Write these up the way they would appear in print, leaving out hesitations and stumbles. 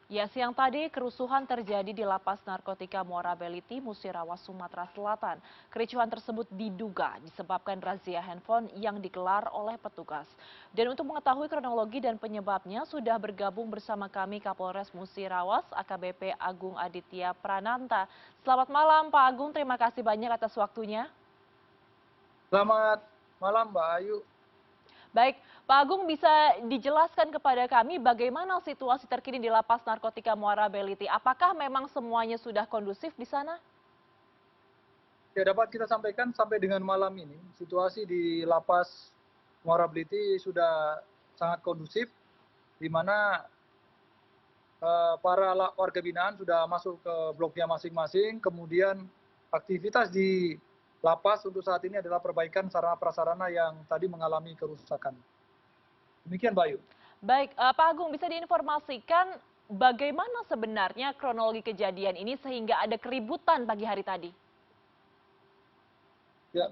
Ya, siang tadi kerusuhan terjadi di Lapas Narkotika Muara Beliti, Musirawas, Sumatera Selatan. Kericuhan tersebut diduga disebabkan razia handphone yang digelar oleh petugas. Dan untuk mengetahui kronologi dan penyebabnya, sudah bergabung bersama kami Kapolres Musirawas, AKBP Agung Aditya Prananta. Selamat malam Pak Agung, terima kasih banyak atas waktunya. Selamat malam Mbak Ayu. Baik, Pak Agung bisa dijelaskan kepada kami bagaimana situasi terkini di Lapas Narkotika Muara Beliti? Apakah memang semuanya sudah kondusif di sana? Ya, dapat kita sampaikan sampai dengan malam ini situasi di Lapas Muara Beliti sudah sangat kondusif, di mana para warga binaan sudah masuk ke bloknya masing-masing. Kemudian aktivitas di lapas untuk saat ini adalah perbaikan sarana prasarana yang tadi mengalami kerusakan. Demikian Mbak Ayu. Baik, Pak Agung bisa diinformasikan bagaimana sebenarnya kronologi kejadian ini sehingga ada keributan pagi hari tadi? Ya,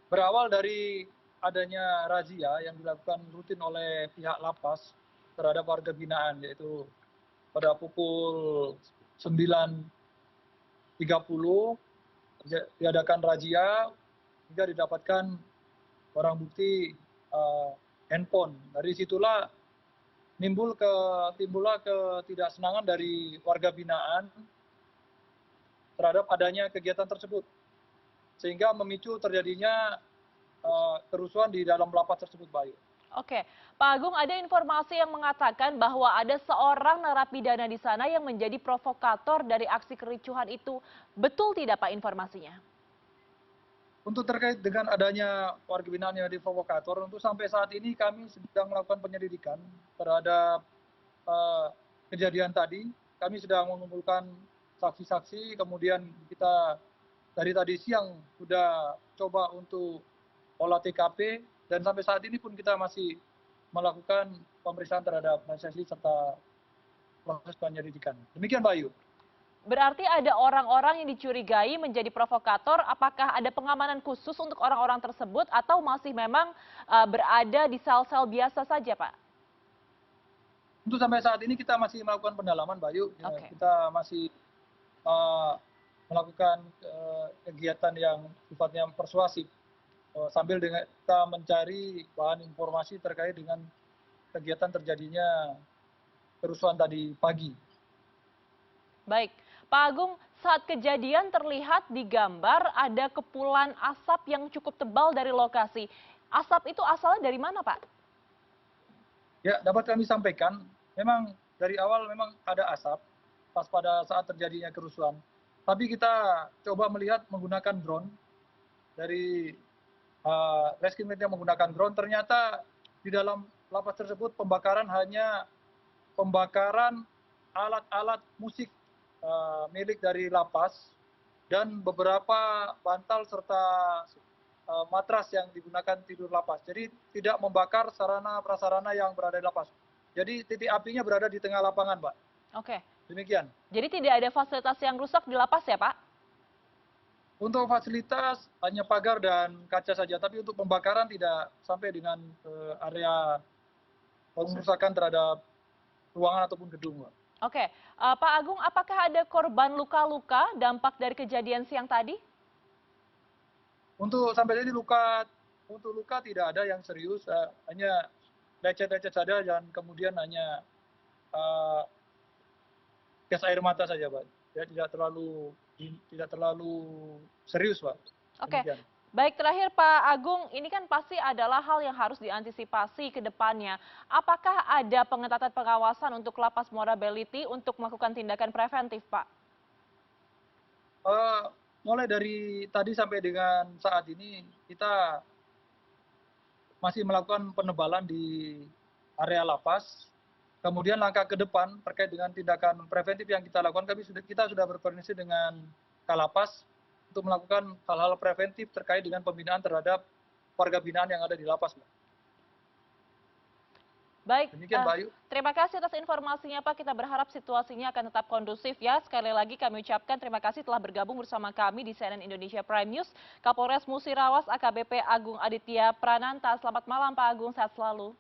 berawal dari adanya razia yang dilakukan rutin oleh pihak lapas terhadap warga binaan, yaitu pada pukul 9.30 diadakan razia hingga didapatkan barang bukti handphone. Dari situlah timbullah ketidaksenangan dari warga binaan terhadap adanya kegiatan tersebut, sehingga memicu terjadinya kerusuhan di dalam lapas tersebut, Bayu. Oke, Pak Agung, ada informasi yang mengatakan bahwa ada seorang narapidana di sana yang menjadi provokator dari aksi kericuhan itu. Betul tidak Pak informasinya? Untuk terkait dengan adanya warga binaan yang provokator, untuk sampai saat ini kami sedang melakukan penyelidikan terhadap kejadian tadi. Kami sedang mengumpulkan saksi-saksi, kemudian kita dari tadi siang sudah coba untuk olah TKP, dan sampai saat ini pun kita masih melakukan pemeriksaan terhadap saksi serta proses penyelidikan. Demikian Mbak Ayu. Berarti ada orang-orang yang dicurigai menjadi provokator. Apakah ada pengamanan khusus untuk orang-orang tersebut atau masih memang berada di sel-sel biasa saja, Pak? Untuk sampai saat ini kita masih melakukan pendalaman, Mbak Ayu. Ya, Oke. kita masih melakukan kegiatan yang sifatnya persuasif, sambil dengan kita mencari bahan informasi terkait dengan kegiatan terjadinya kerusuhan tadi pagi. Baik, Pak Agung, saat kejadian terlihat di gambar ada kepulan asap yang cukup tebal dari lokasi. Asap itu asalnya dari mana, Pak? Ya, dapat kami sampaikan, memang dari awal memang ada asap pas pada saat terjadinya kerusuhan. Tapi kita coba melihat menggunakan drone dari Reskrim yang menggunakan drone, ternyata di dalam lapas tersebut pembakaran hanya pembakaran alat-alat musik milik dari lapas dan beberapa bantal serta matras yang digunakan tidur lapas. Jadi tidak membakar sarana prasarana yang berada di lapas. Jadi titik apinya berada di tengah lapangan, Pak. Oke, Demikian. jadi tidak ada fasilitas yang rusak di lapas ya, Pak? Untuk fasilitas hanya pagar dan kaca saja, tapi untuk pembakaran tidak sampai dengan area pengerusakan terhadap ruangan ataupun gedung, Pak. Oke, Pak Agung, apakah ada korban luka-luka dampak dari kejadian siang tadi? Untuk sampai ini untuk luka tidak ada yang serius, hanya lecet-lecet saja dan kemudian hanya eh, gas air mata saja, Pak. Ya, tidak terlalu serius, Pak. Oke, Demikian. baik terakhir Pak Agung, ini kan pasti adalah hal yang harus diantisipasi ke depannya. Apakah ada pengetatan pengawasan untuk Lapas Muara Beliti untuk melakukan tindakan preventif, Pak? Mulai dari tadi sampai dengan saat ini kita masih melakukan penebalan di area lapas. Kemudian langkah ke depan terkait dengan tindakan preventif yang kita lakukan, kita sudah berkoordinasi dengan Kalapas untuk melakukan hal-hal preventif terkait dengan pembinaan terhadap warga binaan yang ada di lapas. Baik, Demikian, Mbak Ayu. terima kasih atas informasinya Pak. Kita berharap situasinya akan tetap kondusif ya. Sekali lagi kami ucapkan terima kasih telah bergabung bersama kami di CNN Indonesia Prime News. Kapolres Musirawas AKBP Agung Aditya Prananta. Selamat malam Pak Agung, sehat selalu.